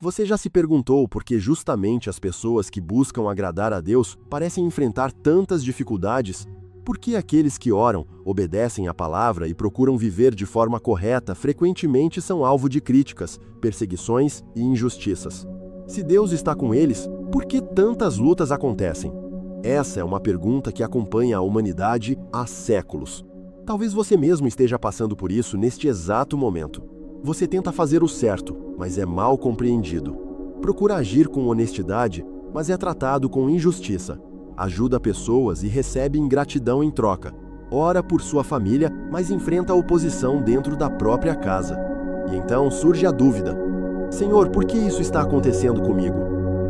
Você já se perguntou por que justamente as pessoas que buscam agradar a Deus parecem enfrentar tantas dificuldades? Por que aqueles que oram, obedecem à palavra e procuram viver de forma correta frequentemente são alvo de críticas, perseguições e injustiças? Se Deus está com eles, por que tantas lutas acontecem? Essa é uma pergunta que acompanha a humanidade há séculos. Talvez você mesmo esteja passando por isso neste exato momento. Você tenta fazer o certo, mas é mal compreendido. Procura agir com honestidade, mas é tratado com injustiça. Ajuda pessoas e recebe ingratidão em troca. Ora por sua família, mas enfrenta a oposição dentro da própria casa. E então surge a dúvida: Senhor, por que isso está acontecendo comigo?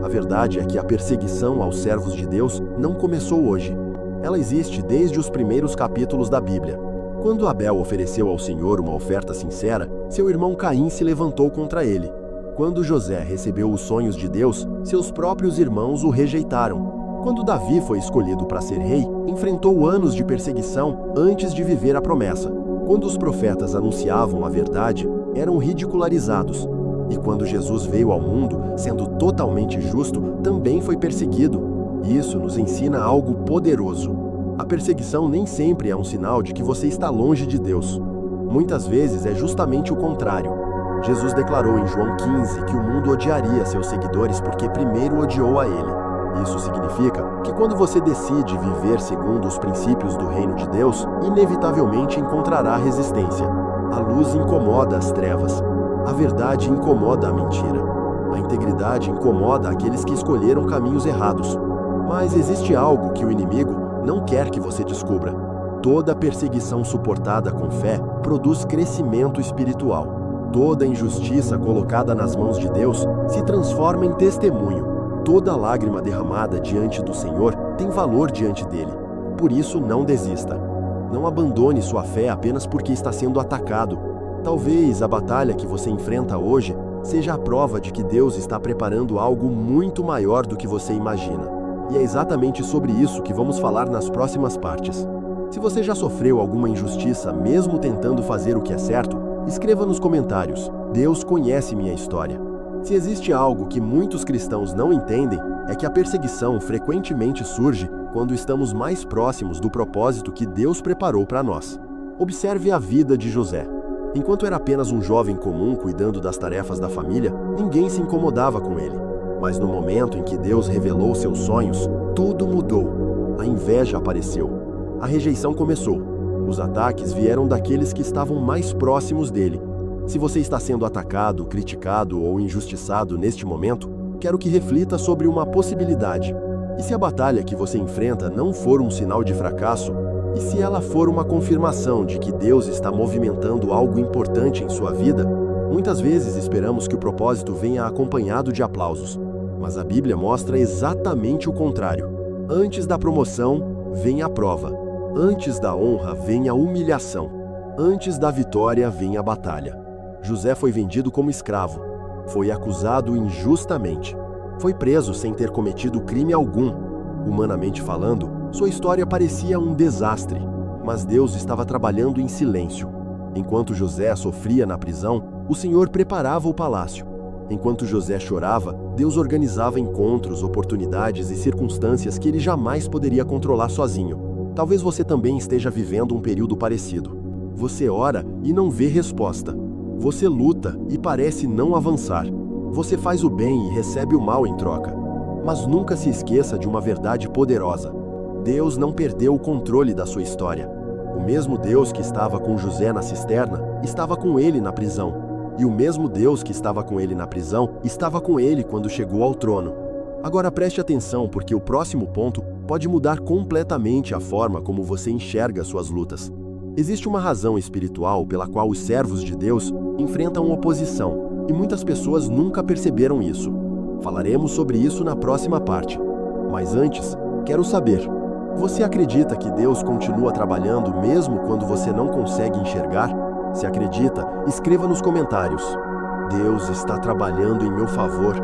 A verdade é que a perseguição aos servos de Deus não começou hoje. Ela existe desde os primeiros capítulos da Bíblia. Quando Abel ofereceu ao Senhor uma oferta sincera, seu irmão Caim se levantou contra ele. Quando José recebeu os sonhos de Deus, seus próprios irmãos o rejeitaram. Quando Davi foi escolhido para ser rei, enfrentou anos de perseguição antes de viver a promessa. Quando os profetas anunciavam a verdade, eram ridicularizados. E quando Jesus veio ao mundo, sendo totalmente justo, também foi perseguido. Isso nos ensina algo poderoso. A perseguição nem sempre é um sinal de que você está longe de Deus. Muitas vezes é justamente o contrário. Jesus declarou em João 15 que o mundo odiaria seus seguidores porque primeiro odiou a ele. Isso significa que quando você decide viver segundo os princípios do reino de Deus, inevitavelmente encontrará resistência. A luz incomoda as trevas. A verdade incomoda a mentira. A integridade incomoda aqueles que escolheram caminhos errados. Mas existe algo que o inimigo não quer que você descubra. Toda perseguição suportada com fé produz crescimento espiritual. Toda injustiça colocada nas mãos de Deus se transforma em testemunho. Toda lágrima derramada diante do Senhor tem valor diante dele. Por isso, não desista. Não abandone sua fé apenas porque está sendo atacado. Talvez a batalha que você enfrenta hoje seja a prova de que Deus está preparando algo muito maior do que você imagina. E é exatamente sobre isso que vamos falar nas próximas partes. Se você já sofreu alguma injustiça, mesmo tentando fazer o que é certo, escreva nos comentários: Deus conhece minha história. Se existe algo que muitos cristãos não entendem, é que a perseguição frequentemente surge quando estamos mais próximos do propósito que Deus preparou para nós. Observe a vida de José. Enquanto era apenas um jovem comum cuidando das tarefas da família, ninguém se incomodava com ele. Mas no momento em que Deus revelou seus sonhos, tudo mudou. A inveja apareceu. A rejeição começou. Os ataques vieram daqueles que estavam mais próximos dele. Se você está sendo atacado, criticado ou injustiçado neste momento, quero que reflita sobre uma possibilidade. E se a batalha que você enfrenta não for um sinal de fracasso? E se ela for uma confirmação de que Deus está movimentando algo importante em sua vida? Muitas vezes esperamos que o propósito venha acompanhado de aplausos. Mas a Bíblia mostra exatamente o contrário. Antes da promoção, vem a prova. Antes da honra, vem a humilhação. Antes da vitória, vem a batalha. José foi vendido como escravo. Foi acusado injustamente. Foi preso sem ter cometido crime algum. Humanamente falando, sua história parecia um desastre. Mas Deus estava trabalhando em silêncio. Enquanto José sofria na prisão, o Senhor preparava o palácio. Enquanto José chorava, Deus organizava encontros, oportunidades e circunstâncias que ele jamais poderia controlar sozinho. Talvez você também esteja vivendo um período parecido. Você ora e não vê resposta. Você luta e parece não avançar. Você faz o bem e recebe o mal em troca. Mas nunca se esqueça de uma verdade poderosa. Deus não perdeu o controle da sua história. O mesmo Deus que estava com José na cisterna, estava com ele na prisão. E o mesmo Deus que estava com ele na prisão, estava com ele quando chegou ao trono. Agora preste atenção, porque o próximo ponto pode mudar completamente a forma como você enxerga suas lutas. Existe uma razão espiritual pela qual os servos de Deus enfrentam oposição, e muitas pessoas nunca perceberam isso. Falaremos sobre isso na próxima parte. Mas antes, quero saber: você acredita que Deus continua trabalhando mesmo quando você não consegue enxergar? Se acredita, escreva nos comentários: Deus está trabalhando em meu favor.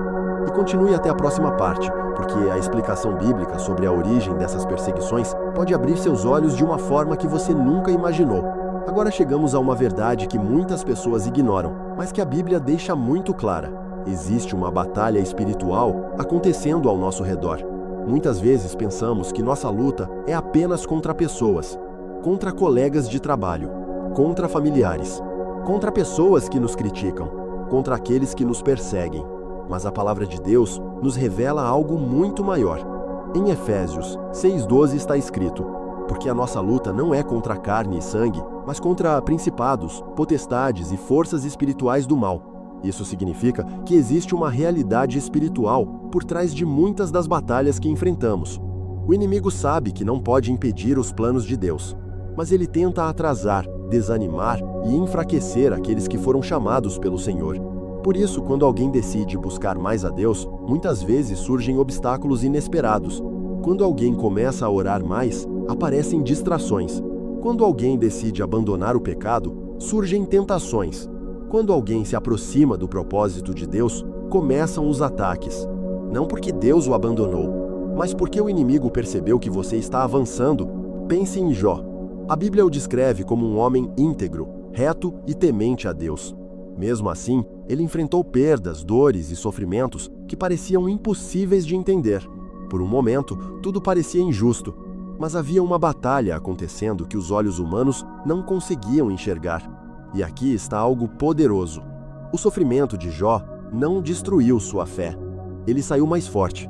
E continue até a próxima parte, porque a explicação bíblica sobre a origem dessas perseguições pode abrir seus olhos de uma forma que você nunca imaginou. Agora chegamos a uma verdade que muitas pessoas ignoram, mas que a Bíblia deixa muito clara. Existe uma batalha espiritual acontecendo ao nosso redor. Muitas vezes pensamos que nossa luta é apenas contra pessoas, contra colegas de trabalho, contra familiares, contra pessoas que nos criticam, contra aqueles que nos perseguem. Mas a palavra de Deus nos revela algo muito maior. Em Efésios 6:12 está escrito: porque a nossa luta não é contra carne e sangue, mas contra principados, potestades e forças espirituais do mal. Isso significa que existe uma realidade espiritual por trás de muitas das batalhas que enfrentamos. O inimigo sabe que não pode impedir os planos de Deus, mas ele tenta atrasar, desanimar e enfraquecer aqueles que foram chamados pelo Senhor. Por isso, quando alguém decide buscar mais a Deus, muitas vezes surgem obstáculos inesperados. Quando alguém começa a orar mais, aparecem distrações. Quando alguém decide abandonar o pecado, surgem tentações. Quando alguém se aproxima do propósito de Deus, começam os ataques. Não porque Deus o abandonou, mas porque o inimigo percebeu que você está avançando. Pense em Jó. A Bíblia o descreve como um homem íntegro, reto e temente a Deus. Mesmo assim, ele enfrentou perdas, dores e sofrimentos que pareciam impossíveis de entender. Por um momento, tudo parecia injusto, mas havia uma batalha acontecendo que os olhos humanos não conseguiam enxergar. E aqui está algo poderoso. O sofrimento de Jó não destruiu sua fé. Ele saiu mais forte,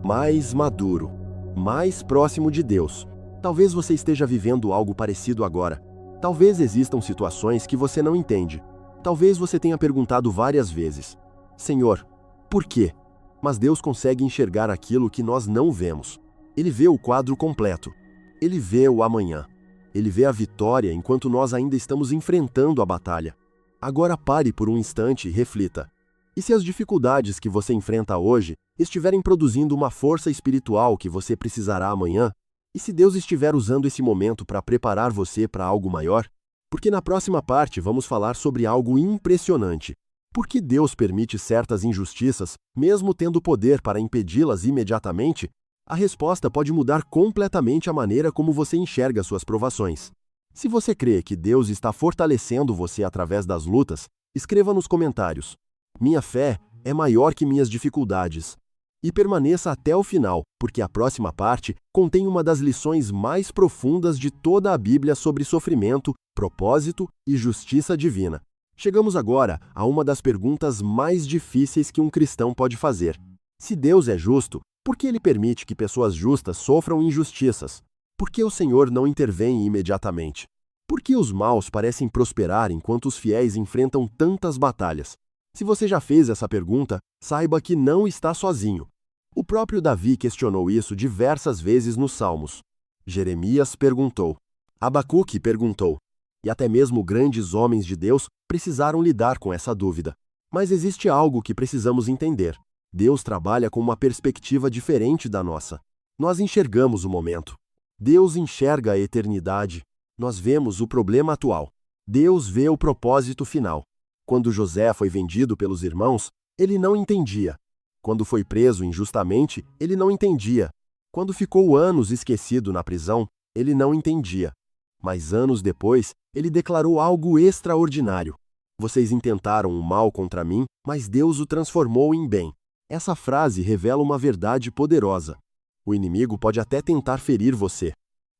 mais maduro, mais próximo de Deus. Talvez você esteja vivendo algo parecido agora. Talvez existam situações que você não entende. Talvez você tenha perguntado várias vezes: Senhor, por quê? Mas Deus consegue enxergar aquilo que nós não vemos. Ele vê o quadro completo. Ele vê o amanhã. Ele vê a vitória enquanto nós ainda estamos enfrentando a batalha. Agora pare por um instante e reflita. E se as dificuldades que você enfrenta hoje estiverem produzindo uma força espiritual que você precisará amanhã? E se Deus estiver usando esse momento para preparar você para algo maior? Porque na próxima parte vamos falar sobre algo impressionante. Por que Deus permite certas injustiças, mesmo tendo poder para impedi-las imediatamente? A resposta pode mudar completamente a maneira como você enxerga suas provações. Se você crê que Deus está fortalecendo você através das lutas, escreva nos comentários: minha fé é maior que minhas dificuldades. E permaneça até o final, porque a próxima parte contém uma das lições mais profundas de toda a Bíblia sobre sofrimento, propósito e justiça divina. Chegamos agora a uma das perguntas mais difíceis que um cristão pode fazer. Se Deus é justo, por que Ele permite que pessoas justas sofram injustiças? Por que o Senhor não intervém imediatamente? Por que os maus parecem prosperar enquanto os fiéis enfrentam tantas batalhas? Se você já fez essa pergunta, saiba que não está sozinho. O próprio Davi questionou isso diversas vezes nos Salmos. Jeremias perguntou. Abacuque perguntou. E até mesmo grandes homens de Deus precisaram lidar com essa dúvida. Mas existe algo que precisamos entender. Deus trabalha com uma perspectiva diferente da nossa. Nós enxergamos o momento. Deus enxerga a eternidade. Nós vemos o problema atual. Deus vê o propósito final. Quando José foi vendido pelos irmãos, ele não entendia. Quando foi preso injustamente, ele não entendia. Quando ficou anos esquecido na prisão, ele não entendia. Mas anos depois, ele declarou algo extraordinário. Vocês intentaram o mal contra mim, mas Deus o transformou em bem. Essa frase revela uma verdade poderosa. O inimigo pode até tentar ferir você.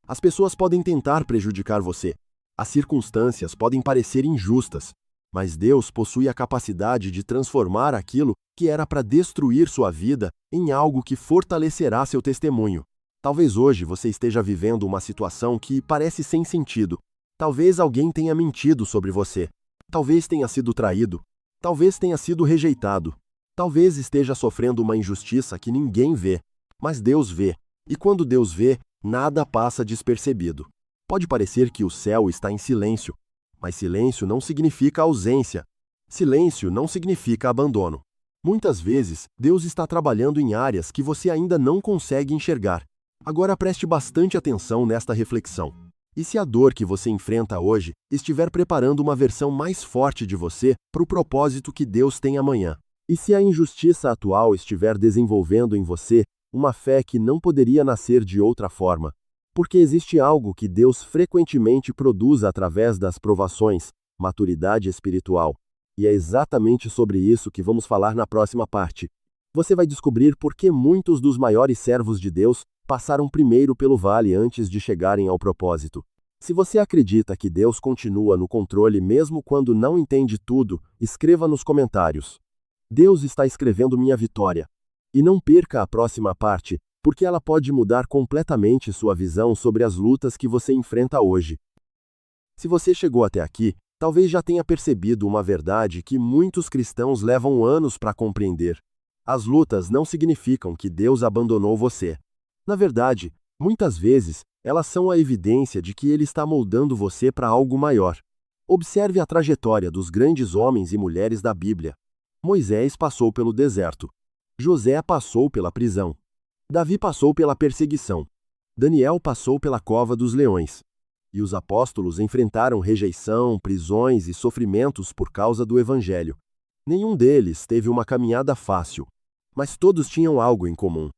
As pessoas podem tentar prejudicar você. As circunstâncias podem parecer injustas. Mas Deus possui a capacidade de transformar aquilo que era para destruir sua vida em algo que fortalecerá seu testemunho. Talvez hoje você esteja vivendo uma situação que parece sem sentido. Talvez alguém tenha mentido sobre você. Talvez tenha sido traído. Talvez tenha sido rejeitado. Talvez esteja sofrendo uma injustiça que ninguém vê. Mas Deus vê. E quando Deus vê, nada passa despercebido. Pode parecer que o céu está em silêncio. Mas silêncio não significa ausência. Silêncio não significa abandono. Muitas vezes, Deus está trabalhando em áreas que você ainda não consegue enxergar. Agora preste bastante atenção nesta reflexão. E se a dor que você enfrenta hoje estiver preparando uma versão mais forte de você para o propósito que Deus tem amanhã? E se a injustiça atual estiver desenvolvendo em você uma fé que não poderia nascer de outra forma? Porque existe algo que Deus frequentemente produz através das provações: maturidade espiritual. E é exatamente sobre isso que vamos falar na próxima parte. Você vai descobrir por que muitos dos maiores servos de Deus passaram primeiro pelo vale antes de chegarem ao propósito. Se você acredita que Deus continua no controle mesmo quando não entende tudo, escreva nos comentários. Deus está escrevendo minha vitória. E não perca a próxima parte, porque ela pode mudar completamente sua visão sobre as lutas que você enfrenta hoje. Se você chegou até aqui, talvez já tenha percebido uma verdade que muitos cristãos levam anos para compreender. As lutas não significam que Deus abandonou você. Na verdade, muitas vezes, elas são a evidência de que Ele está moldando você para algo maior. Observe a trajetória dos grandes homens e mulheres da Bíblia. Moisés passou pelo deserto. José passou pela prisão. Davi passou pela perseguição. Daniel passou pela cova dos leões. E os apóstolos enfrentaram rejeição, prisões e sofrimentos por causa do Evangelho. Nenhum deles teve uma caminhada fácil, mas todos tinham algo em comum.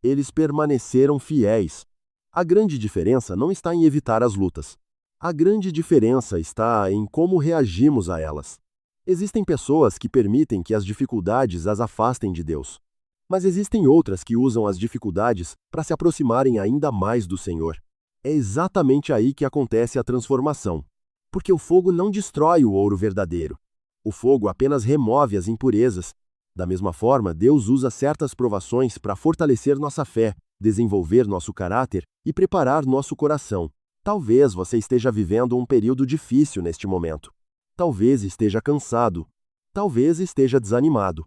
Eles permaneceram fiéis. A grande diferença não está em evitar as lutas. A grande diferença está em como reagimos a elas. Existem pessoas que permitem que as dificuldades as afastem de Deus. Mas existem outras que usam as dificuldades para se aproximarem ainda mais do Senhor. É exatamente aí que acontece a transformação. Porque o fogo não destrói o ouro verdadeiro. O fogo apenas remove as impurezas. Da mesma forma, Deus usa certas provações para fortalecer nossa fé, desenvolver nosso caráter e preparar nosso coração. Talvez você esteja vivendo um período difícil neste momento. Talvez esteja cansado. Talvez esteja desanimado.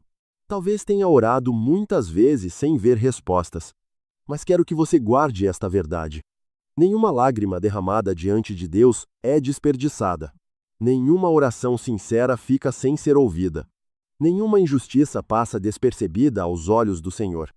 Talvez tenha orado muitas vezes sem ver respostas. Mas quero que você guarde esta verdade. Nenhuma lágrima derramada diante de Deus é desperdiçada. Nenhuma oração sincera fica sem ser ouvida. Nenhuma injustiça passa despercebida aos olhos do Senhor.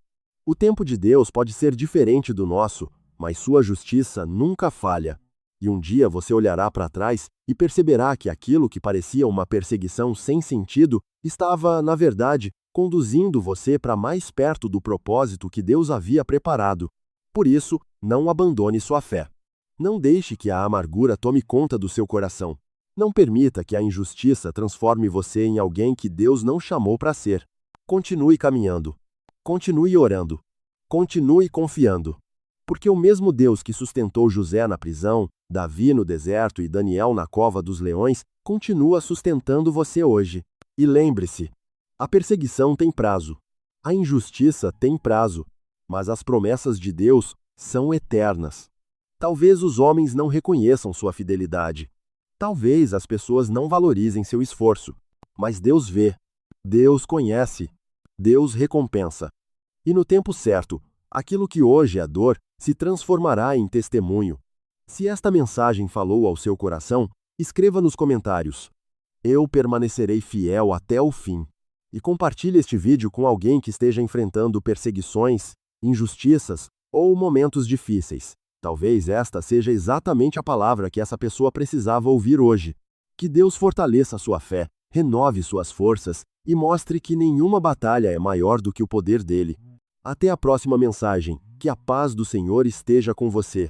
O tempo de Deus pode ser diferente do nosso, mas sua justiça nunca falha. E um dia você olhará para trás e perceberá que aquilo que parecia uma perseguição sem sentido estava, na verdade, conduzindo você para mais perto do propósito que Deus havia preparado. Por isso, não abandone sua fé. Não deixe que a amargura tome conta do seu coração. Não permita que a injustiça transforme você em alguém que Deus não chamou para ser. Continue caminhando. Continue orando. Continue confiando. Porque o mesmo Deus que sustentou José na prisão, Davi no deserto e Daniel na cova dos leões, continua sustentando você hoje. E lembre-se, a perseguição tem prazo. A injustiça tem prazo. Mas as promessas de Deus são eternas. Talvez os homens não reconheçam sua fidelidade. Talvez as pessoas não valorizem seu esforço. Mas Deus vê. Deus conhece. Deus recompensa. E no tempo certo, aquilo que hoje é dor se transformará em testemunho. Se esta mensagem falou ao seu coração, escreva nos comentários: eu permanecerei fiel até o fim. E compartilhe este vídeo com alguém que esteja enfrentando perseguições, injustiças ou momentos difíceis. Talvez esta seja exatamente a palavra que essa pessoa precisava ouvir hoje. Que Deus fortaleça sua fé, renove suas forças e mostre que nenhuma batalha é maior do que o poder dele. Até a próxima mensagem. Que a paz do Senhor esteja com você.